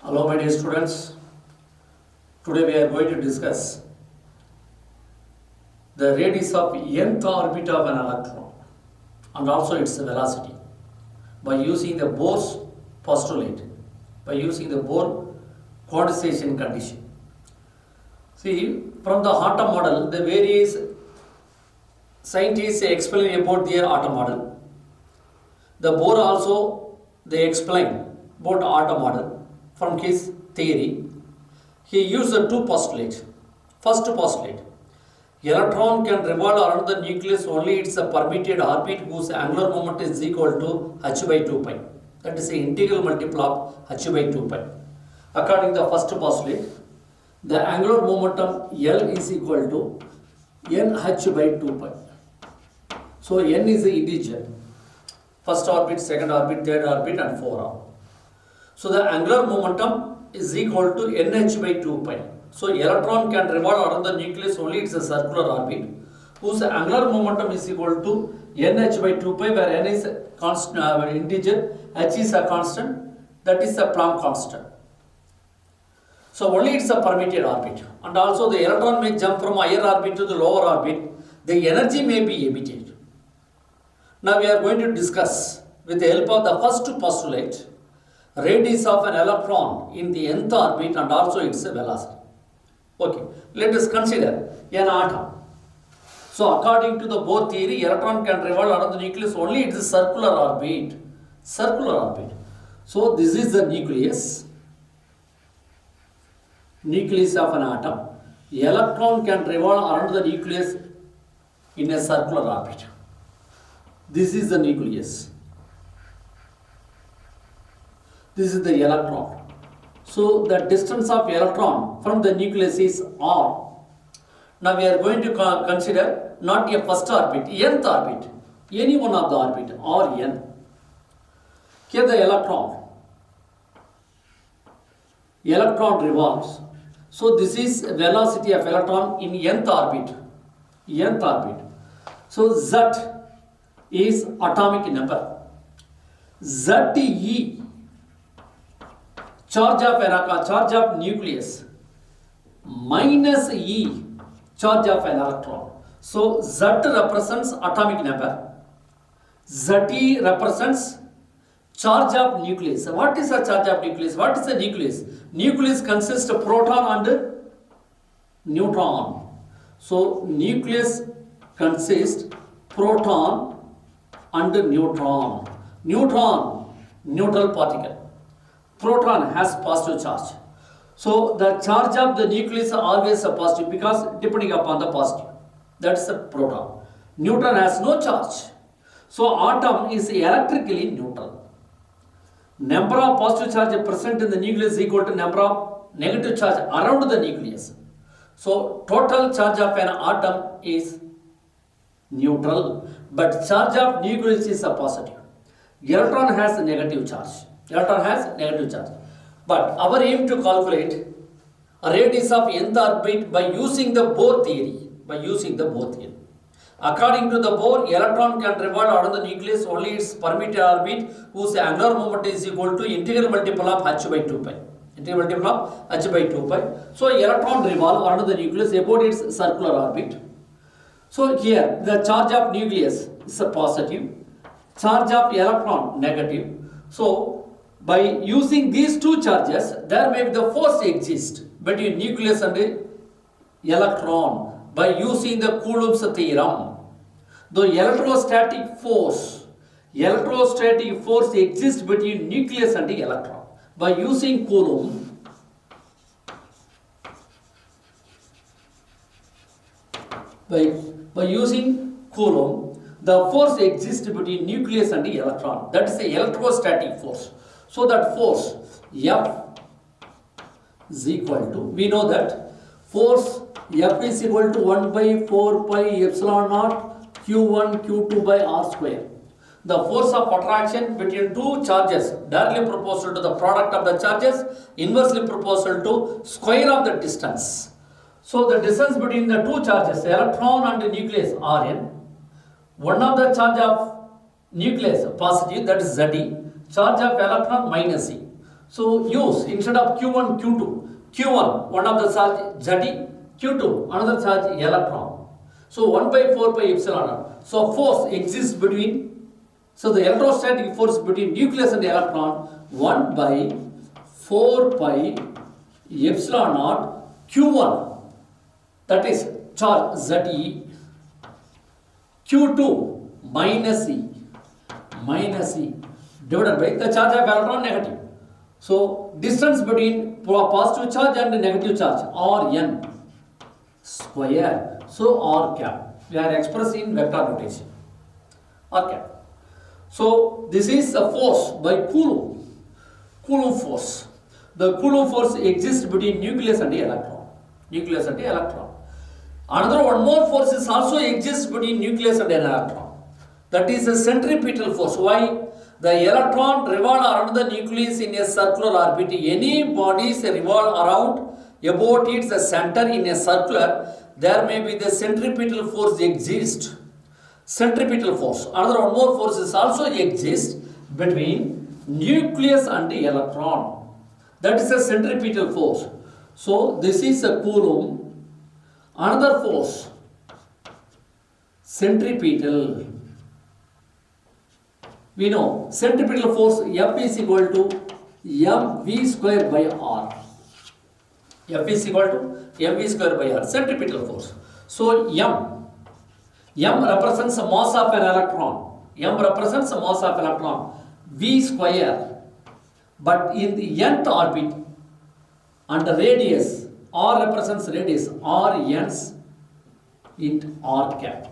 Hello my dear students, today we are going to discuss the radius of nth orbit of an electron and also its velocity by using the Bohr's postulate, by using the Bohr quantization condition. See, from the atom model, the various scientists explain about their atom model. The Bohr also, they explain about atom model. From his theory, he used the two postulates. First postulate, electron can revolve around the nucleus only its a permitted orbit whose angular momentum is equal to h by 2 pi. That is the integral multiple of h by 2 pi. According to the first postulate, the angular momentum L is equal to nh by 2 pi. So n is the integer. First orbit, second orbit, third orbit and 4 orbit. So the angular momentum is equal to nh by 2 pi. So electron can revolve around the nucleus only it's a circular orbit whose angular momentum is equal to nh by 2 pi, where n is a constant integer, h is a constant, that is a Planck constant. So only it's a permitted orbit, and also the electron may jump from higher orbit to the lower orbit. The energy may be emitted. Now we are going to discuss with the help of the first postulate radius of an electron in the nth orbit and also its velocity. Okay, let us consider an atom. So according to the Bohr theory, electron can revolve around the nucleus only its circular orbit. Circular orbit. So this is the nucleus. Nucleus of an atom. Electron can revolve around the nucleus in a circular orbit. This is the nucleus. This is the electron. So the distance of electron from the nucleus is r. Now we are going to consider not a first orbit, nth orbit, any one of the orbit, or n. Here the electron revolves. So this is velocity of electron in nth orbit. Nth orbit. So Z is atomic number. Ze, charge of nucleus, minus E, charge of an electron. So Z represents atomic number, Zt represents charge of nucleus. What is a charge of nucleus? What is a nucleus? Nucleus consists of proton and neutron. So nucleus consists proton and neutron. Neutron, neutral particle. Proton has positive charge. So the charge of the nucleus is always a positive because depending upon the positive. That's the proton. Neutron has no charge. So atom is electrically neutral. Number of positive charge present in the nucleus is equal to number of negative charge around the nucleus. So total charge of an atom is neutral, but charge of nucleus is a positive. Electron has a negative charge. Electron has negative charge. But our aim to calculate a radius of nth orbit by using the Bohr theory. According to the Bohr, electron can revolve around the nucleus only its permitted orbit whose angular momentum is equal to integral multiple of h by 2 pi. Integral multiple of h by 2 pi. So electron revolve around the nucleus about its circular orbit. So here the charge of nucleus is a positive, charge of electron negative. So by using these two charges, there may be the force exist between nucleus and electron by using the Coulomb's theorem. The electrostatic force exists between nucleus and electron. By using Coulomb, the force exists between nucleus and electron. That is the electrostatic force. So that force F is equal to, we know that force F is equal to 1 by 4 pi epsilon naught Q1 Q2 by R square. The force of attraction between two charges directly proportional to the product of the charges, inversely proportional to square of the distance. So the distance between the two charges, electron and nucleus, Rn. One of the charge of nucleus positive, that is Ze. Charge of electron minus E. So use instead of q1 q2, q1 one of the charge Zt, q2 another charge electron. So 1 by 4 pi epsilon naught. So force exists between, so the electrostatic force between nucleus and electron 1 by 4 pi epsilon naught q1, that is charge Ze, q2 minus e divided by the charge of electron negative. So distance between positive charge and negative charge Rn square. So R cap, we are expressing in vector notation, R cap. So this is a force by Coulomb force. The Coulomb force exists between nucleus and electron. Another one more force is also exists between nucleus and an electron. That is a centripetal force. Why? The electron revolves around the nucleus in a circular orbit. Any bodies revolve around about its center in a circular. There may be the centripetal force exist. Centripetal force. Another one more force is also exist between nucleus and the electron. That is a centripetal force. So this is a Coulomb. Another force, centripetal. We know centripetal force F is equal to mv square by r. F is equal to mv square by r, centripetal force. So m represents the mass of an electron. M represents the mass of electron. V square. But in the nth orbit and the radius, R represents radius, R n's into R cap.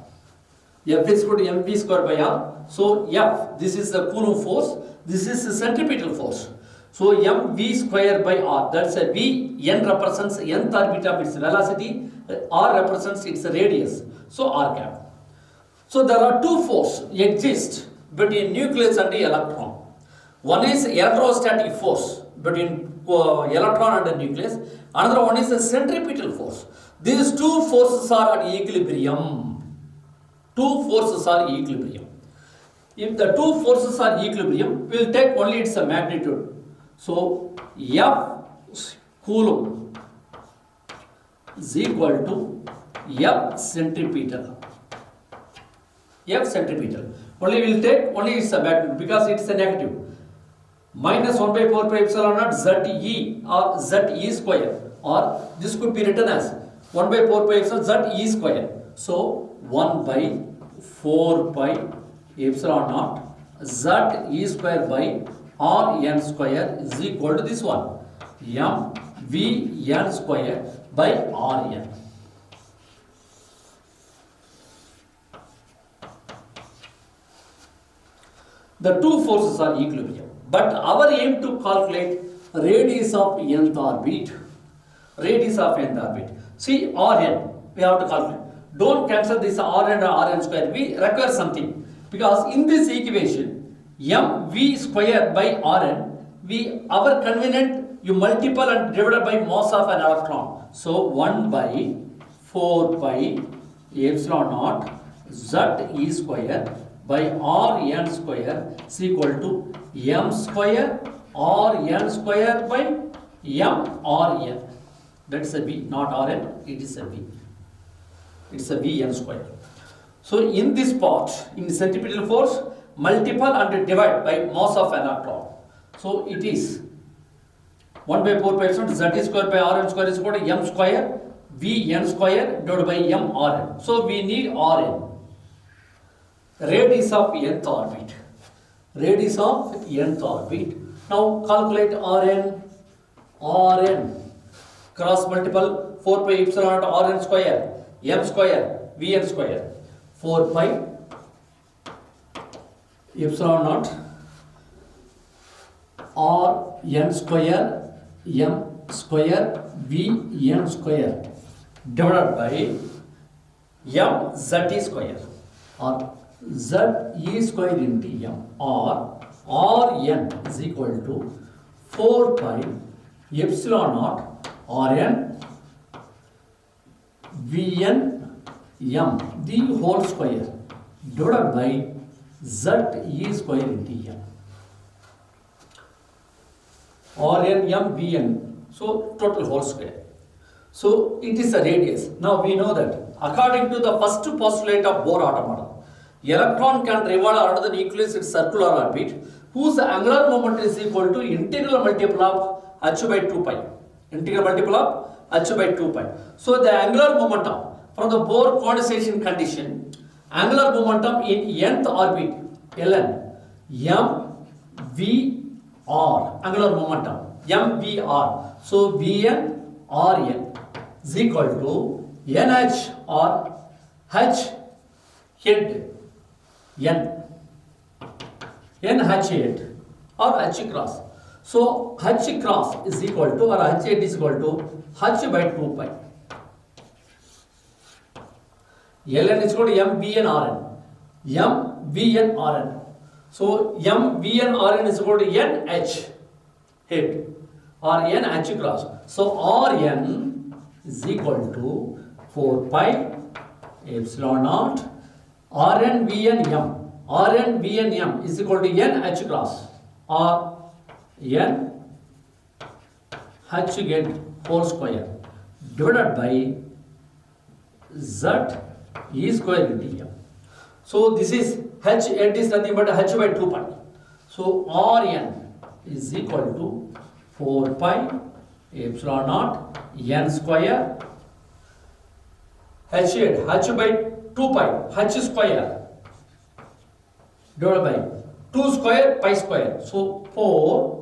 F is equal to mv square by r. So F, this is the Coulomb force, this is the centripetal force. So mv square by r, that's a v, n represents nth orbit of its velocity, r represents its radius, so R cap. So there are two forces exist between nucleus and the electron. One is electrostatic force between electron and the nucleus. Another one is a centripetal force. These two forces are at equilibrium. If the two forces are equilibrium, we will take only its magnitude. So F Coulomb is equal to F centripetal. Only we will take only its magnitude because it is a negative. Minus 1 by 4 pi epsilon naught Ze or Ze square, or this could be written as 1 by 4 pi epsilon Ze square. So 1 by 4 pi epsilon naught Ze square by Rn square is equal to this one, mvn square by Rn. The two forces are equilibrium. But our aim to calculate radius of nth orbit. See Rn, we have to calculate. Don't cancel this Rn and Rn square. We require something. Because in this equation, mv square by Rn, our convenient, you multiply and divided by mass of an electron. So 1 by 4 pi epsilon naught Ze square by Rn square is equal to m square Rn square by mRn. That's a v, not Rn, it is a v. It's a vn square. So in this part, in centripetal force, multiply and divide by mass of an electron. So it is 1 by 4 pi epsilon Z square by Rn square is equal to m square vn square divided by mRn. So we need Rn. Radius of nth orbit. Now calculate Rn. Cross multiple 4 pi epsilon naught Rn square, m square, vn square. 4 pi epsilon naught Rn square, m square, vn square divided by m Z square, or Ze square into m, or Rn is equal to 4 pi epsilon naught Rn Vn m, the whole square divided by Ze square into m. Rn m Vn. So total whole square. So it is a radius. Now we know that according to the first postulate of Bohr automata, electron can revolve around the nucleus in circular orbit whose angular moment is equal to integral multiple of h by 2 pi. Integral multiple of h by 2 pi. So the angular momentum from the Bohr condensation condition, angular momentum in nth orbit ln m v r, angular momentum m v r. So Vn Rn is equal to nh or h head n h head or h cross. So h cross is equal to or h head is equal to h by 2 pi. ln is equal to m v n Rn. m v n Rn. So m v n Rn is equal to n h head or n h cross. So Rn is equal to 4 pi epsilon naught Rn Vn m. Rn Vn m is equal to n h cross or n h get whole square divided by z e square into m. So this is h head is nothing but h by 2 pi. So Rn is equal to 4 pi epsilon naught n square h head h by 2 pi h square divided by 2 square pi square. So 4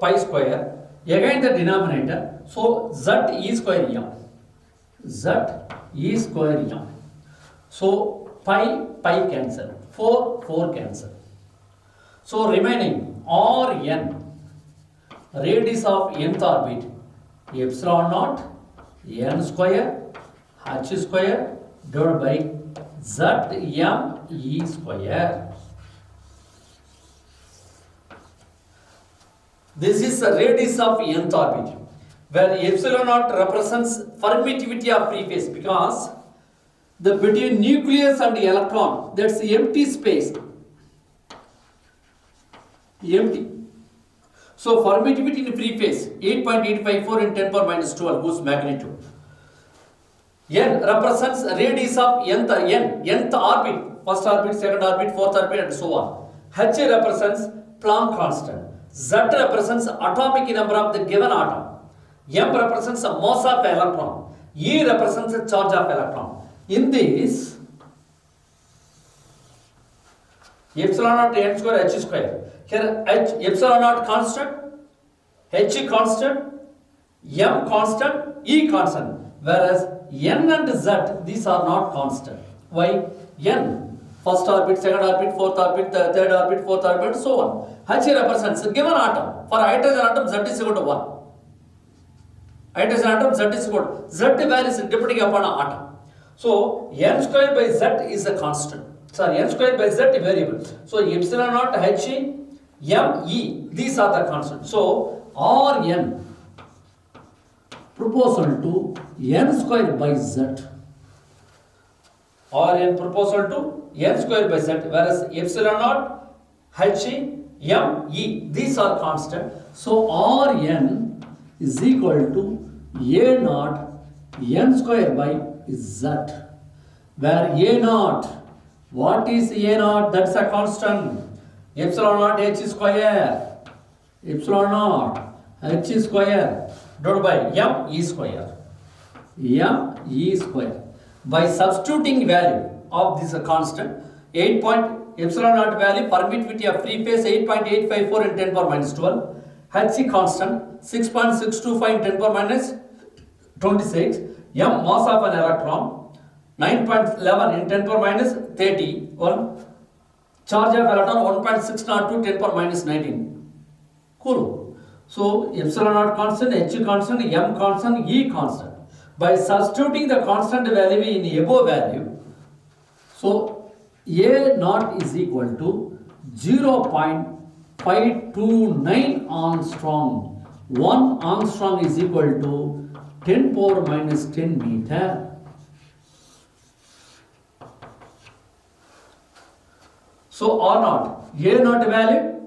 pi square, again the denominator, so z e square m, z e square m. So pi cancel, 4 cancel. So remaining Rn, radius of nth orbit, epsilon naught n square h square divided by z m e square. This is the radius of nth orbit, where epsilon naught represents permittivity of free phase, because the between nucleus and electron, that's the empty space, empty. So permittivity in free phase 8.854 in 10 power minus 12 whose magnitude. N represents radius of nth orbit, first orbit, second orbit, fourth orbit, and so on. H represents Planck constant. Z represents atomic number of the given atom. M represents the mass of electron. E represents the charge of electron. In this, epsilon naught n square h square. Here h epsilon naught constant, h constant, m constant, e constant. Whereas n and z, these are not constant. Why? N, first orbit, second orbit, fourth orbit, third orbit, fourth orbit, so on. H represents a given atom. For hydrogen atom, z is equal to 1. Hydrogen atom, z is equal to, z varies depending upon an atom. So n square by z is a constant. Sorry, n square by z variable. So epsilon naught h, m, e, these are the constants. So Rn proportional to n square by z. Rn proportional to n square by z, whereas epsilon naught h, m, e, these are constant. So Rn is equal to a naught n square by z, where a naught, what is a naught? That's a constant. Epsilon naught h square, epsilon naught h square divided by m e square, m e square. By substituting value of this constant, 8 point epsilon naught value, permittivity of free phase 8.854 in 10 power minus 12, h constant 6.625 in 10 power minus 26, m mass of an electron 9.11 in 10 power minus 31, charge of electron 1.602 10 power minus 19 coulomb. So epsilon naught constant, h constant, m constant, e constant. By substituting the constant value in above value, so a naught is equal to 0.529 Armstrong. 1 Armstrong is equal to 10 power minus 10 meter. So R naught, A naught value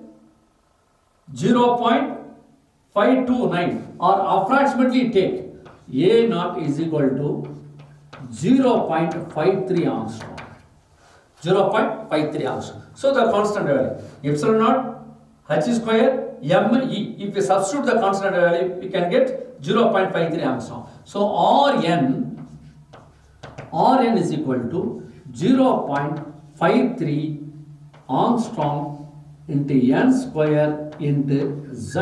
0.529 or approximately take A naught is equal to 0.53 angstrom. 0.53 angstrom. So the constant value epsilon naught h square me. If we substitute the constant value, we can get 0.53 angstrom. So Rn is equal to 0.53 angstrom into n square into z.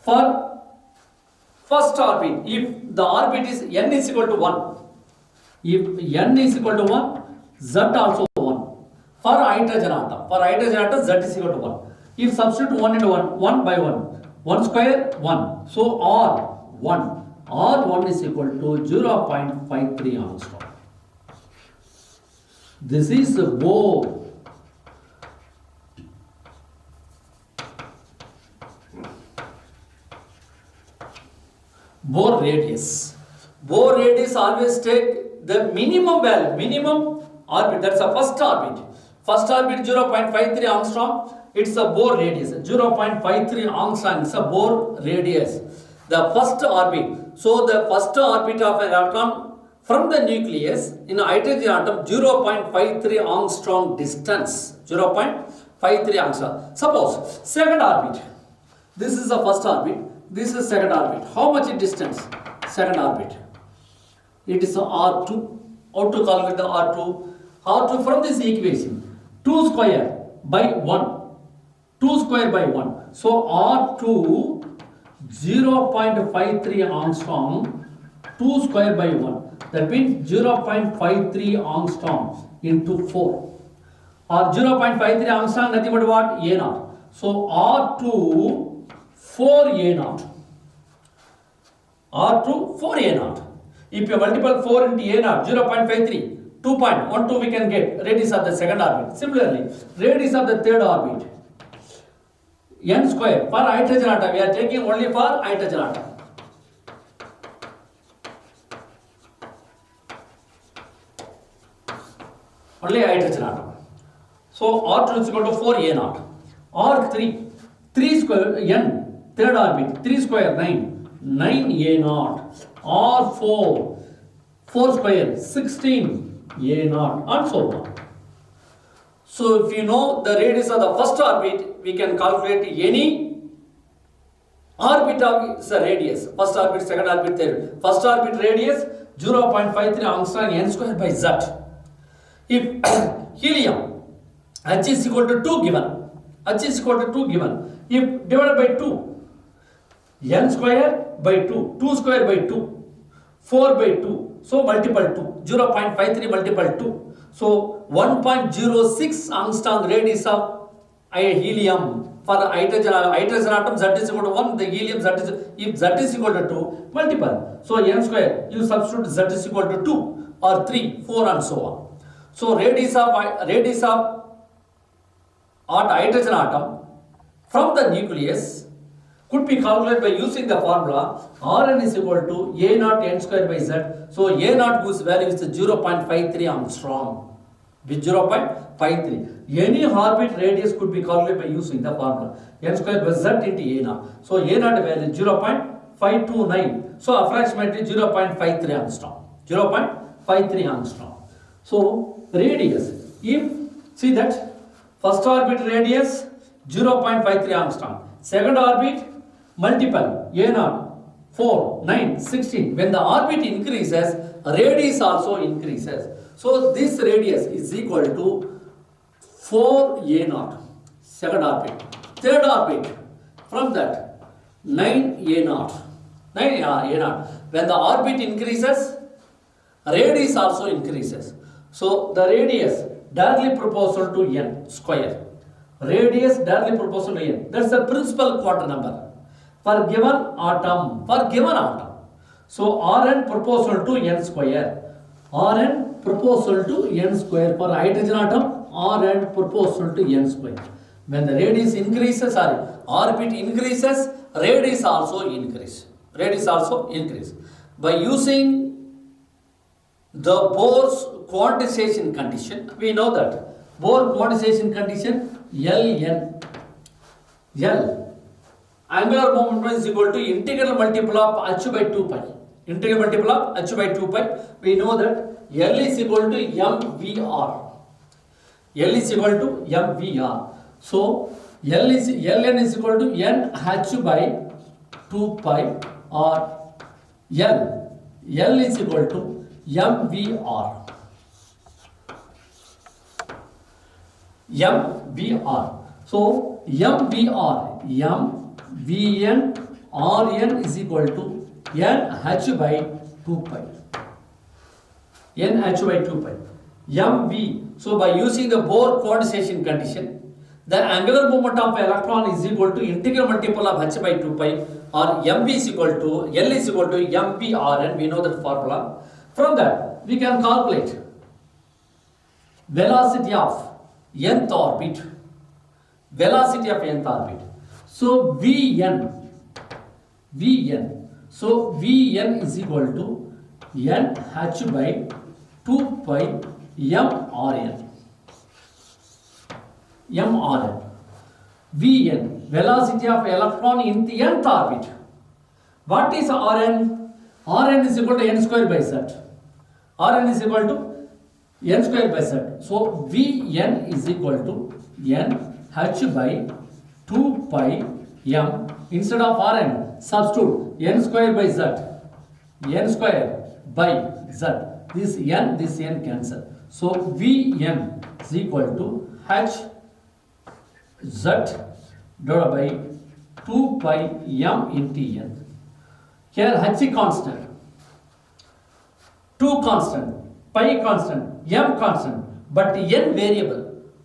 For first orbit, if the orbit is n is equal to 1, if n is equal to 1, z also 1. For hydrogen atom, z is equal to 1. If substitute 1 into 1, 1 by 1, 1 square 1. So R1 is equal to 0.53 angstrom. This is Bohr. Bohr radius. Bohr radius always take the minimum value, minimum orbit. That's the first orbit. First orbit 0.53 angstrom. It's a Bohr radius. 0.53 angstrom is a Bohr radius. The first orbit. So the first orbit of an electron from the nucleus in a hydrogen atom 0.53 angstrom distance. 0.53 angstrom. Suppose second orbit. This is the first orbit. This is second orbit. How much distance? Second orbit. It is R2. How to calculate the R2? R2 from this equation. 2 square by 1. 2 square by 1. So R2 0.53 angstrom 2 square by 1. That means 0.53 angstrom into 4. Or 0.53 angstrom nothing but what? A naught. So R2 4 A naught. R2 4 A naught. If you multiply 4 into A naught, 0.53, 2.12 we can get radius of the second orbit. Similarly, radius of the third orbit, n square for hydrogen atom. We are taking only for hydrogen atom. Only hydrogen atom. So R2 is equal to 4 A naught. R3, 3 square n. Third orbit, 3 square 9, 9 A naught, R4, 4 square 16 A naught, and so on. So if you know the radius of the first orbit, we can calculate any orbit of the radius. First orbit, second orbit, third. First orbit radius 0.53 angstrom n square by z. If helium h is equal to 2 given, h is equal to 2 given, if divided by 2, n square by 2, 2 square by 2, 4 by 2, so multiple 2, 0.53 multiple 2. So 1.06 angstrom radius of helium. For hydrogen atom z is equal to 1, the helium z is, if z is equal to 2, multiple. So n square, you substitute z is equal to 2 or 3, 4 and so on. So radius of hydrogen atom from the nucleus could be calculated by using the formula Rn is equal to A naught n square by z. So A naught whose value is 0.53 angstrom. With 0.53. Any orbit radius could be calculated by using the formula n square by z into A naught. So A naught value is 0.529. So approximately 0.53 angstrom. 0.53 angstrom. So radius. If see that first orbit radius 0.53 angstrom. Second orbit multiple A naught 4, 9, 16. When the orbit increases, radius also increases. So this radius is equal to 4 A naught. Second orbit. Third orbit. From that 9 A naught. 9 A naught. When the orbit increases, radius also increases. So the radius directly proportional to n square. Radius directly proportional to n. That's the principal quantum number for given atom. So Rn proportional to n square. Rn proportional to n square for hydrogen atom. Rn proportional to n square. When the radius increases, orbit increases, radius also increase. By using the Bohr's quantization condition, we know that Bohr quantization condition Ln. L. Angular momentum is equal to integral multiple of h by 2 pi. Integral multiple of h by 2 pi. We know that L is equal to mvr. L is equal to mvr. So Ln is equal to nh by 2 pi or L is equal to mvr. So mvr, mvn rn is equal to nh by 2 pi. nh by 2 pi. mv. So by using the Bohr quantization condition, the angular momentum of electron is equal to integral multiple of h by 2 pi, or mv is equal to L is equal to mvrn. We know that formula. From that we can calculate velocity of nth orbit. Velocity of nth orbit. So Vn. So Vn is equal to nh by 2 pi mrn. Vn, velocity of electron in the nth orbit. What is Rn? Rn is equal to n square by z. Rn is equal to n square by z. So Vn is equal to nh by 2 pi m. Instead of Rn, substitute n square by z. N square by z. This n cancel. So Vn is equal to h z divided by 2 pi m into n. Here h constant, 2 constant, pi constant, m constant, but n variable.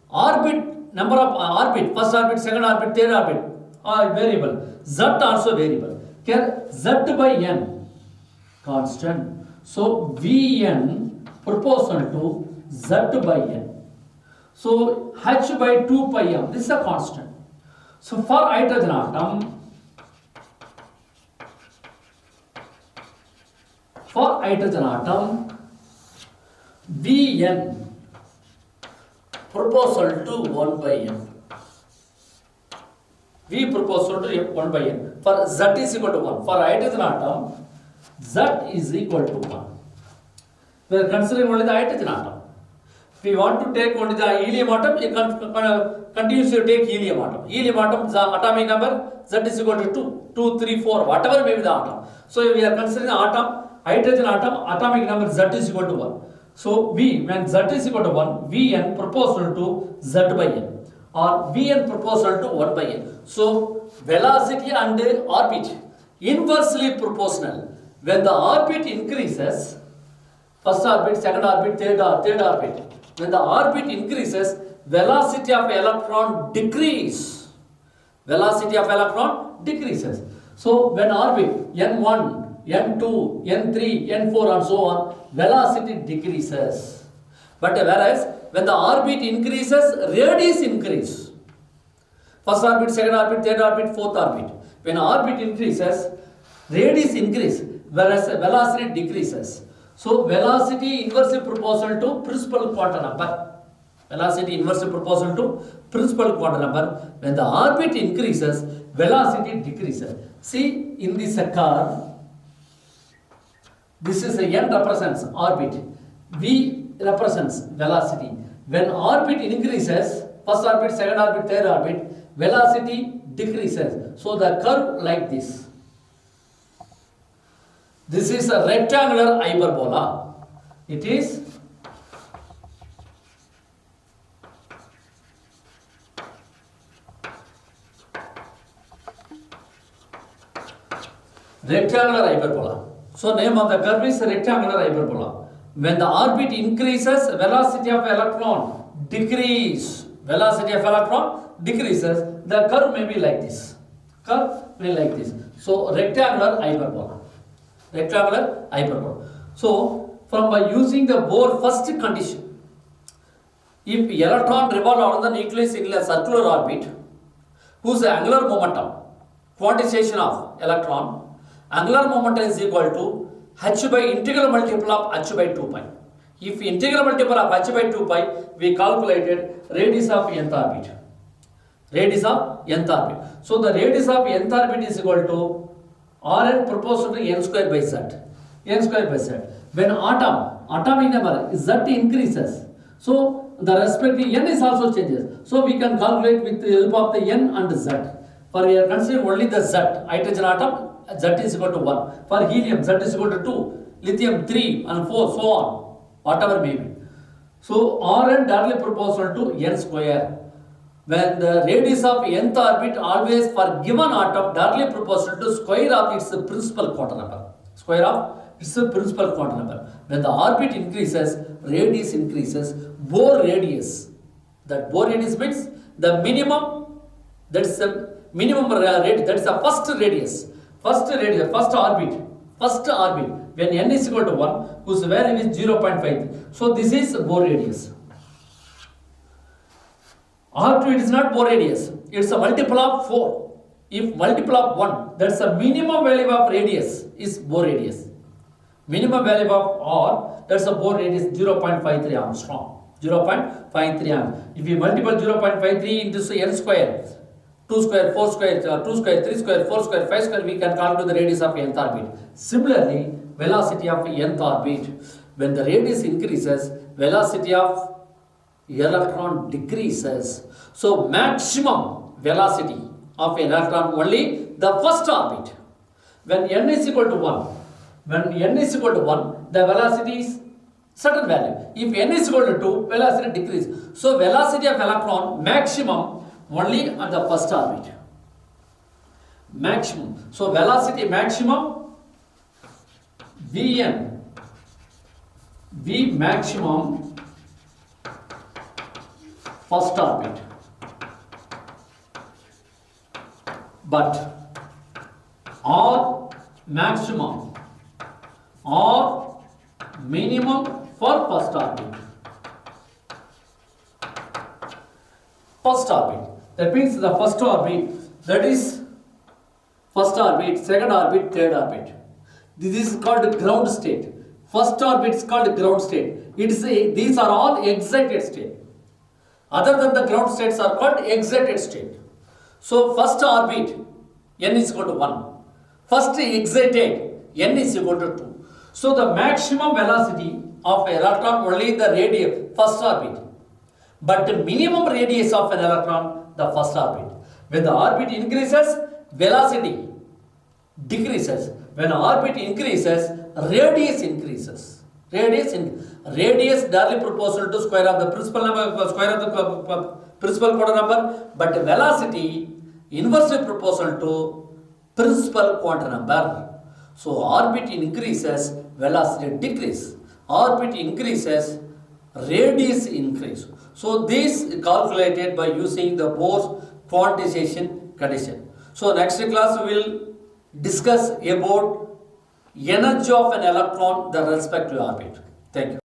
Orbit, number of orbit, first orbit, second orbit, third orbit are variable. Z also variable. Here z by n constant. So Vn proportional to z by n. So h by 2 pi m, this is a constant. So for hydrogen atom, Vn proportional to 1 by n. V proportional to 1 by n. For Z is equal to 1. For hydrogen atom, Z is equal to 1. We are considering only the hydrogen atom. If we want to take only the helium atom, you can continuously take helium atom. Helium atom, the atomic number Z is equal to 2, 2, 3, 4, whatever may be the atom. So we are considering the atom, hydrogen atom, atomic number Z is equal to 1. So when Z is equal to 1, Vn proportional to Z by n, or Vn proportional to 1 by n. So velocity and orbit inversely proportional. When the orbit increases, first orbit, second orbit, third orbit. When the orbit increases, velocity of electron decreases. Velocity of electron decreases. So when orbit n1, n2, n3, n4 and so on, velocity decreases. But whereas when the orbit increases, radius increase. First orbit, second orbit, third orbit, fourth orbit. When orbit increases, radius increase, whereas velocity decreases. So velocity inversely proportional to principal quantum number. Velocity inversely proportional to principal quantum number. When the orbit increases, velocity decreases. See in this curve, this is a n represents orbit, v represents velocity. When orbit increases, first orbit, second orbit, third orbit, velocity decreases. So the curve like this. This is a rectangular hyperbola. It is rectangular hyperbola. So name of the curve is rectangular hyperbola. When the orbit increases, velocity of electron decreases. Velocity of electron decreases. The curve may be like this. Curve may be like this. So rectangular hyperbola. Rectangular hyperbola. So from by using the Bohr first condition, if electron revolve around the nucleus in a circular orbit, whose angular momentum, quantization of electron, angular momentum is equal to h by integral multiple of h by 2 pi. If integral multiple of h by 2 pi, we calculated radius of nth orbit. Radius of nth orbit. So the radius of nth orbit is equal to Rn proportional to n square by z. N square by z. When atomic number z increases, so the respective n is also changes. So we can calculate with the help of the n and z. For we are considering only the z. Hydrogen atom, z is equal to 1. For helium, z is equal to 2. Lithium 3 and 4, so on. Whatever may be. So Rn directly proportional to n square. When the radius of nth orbit always for given atom directly proportional to square of its principal quantum number. Square of its principal quantum number. When the orbit increases, radius increases, Bohr radius. That Bohr radius means the minimum, that is the minimum radius, that is the first radius. First orbit, when n is equal to 1, whose value is 0.5. So this is Bohr radius. R2 it is not Bohr radius, it's a multiple of 4. If multiple of 1, that's the minimum value of radius is Bohr radius. Minimum value of R, that's a Bohr radius 0.53 Armstrong. 0.53 Armstrong. If you multiply 0.53 into n square, 2 square, 4 square, 2 square, 3 square, 4 square, 5 square, we can calculate the radius of nth orbit. Similarly, velocity of nth orbit, when the radius increases, velocity of electron decreases. So maximum velocity of an electron only the first orbit. When n is equal to 1, the velocity is certain value. If n is equal to 2, velocity decreases. So velocity of electron maximum only at the first orbit. Maximum. So velocity maximum Vn, V maximum first orbit. But R maximum or minimum for first orbit. First orbit. That means the first orbit, that is first orbit, second orbit, third orbit. This is called ground state. First orbit is called ground state. These are all excited state. Other than the ground states are called excited state. So first orbit, n is equal to 1. First excited, n is equal to 2. So the maximum velocity of an electron only in the radius, first orbit. But the minimum radius of an electron, the first orbit. When the orbit increases, velocity decreases. When orbit increases, radius increases. Radius directly proportional to square of the principal number, square of the principal quantum number, but velocity inversely proportional to principal quantum number. So orbit increases, velocity decreases. Orbit increases, radius increase. So this is calculated by using the Bohr's quantization condition. So next class we will discuss about energy of an electron, the respective orbit. Thank you.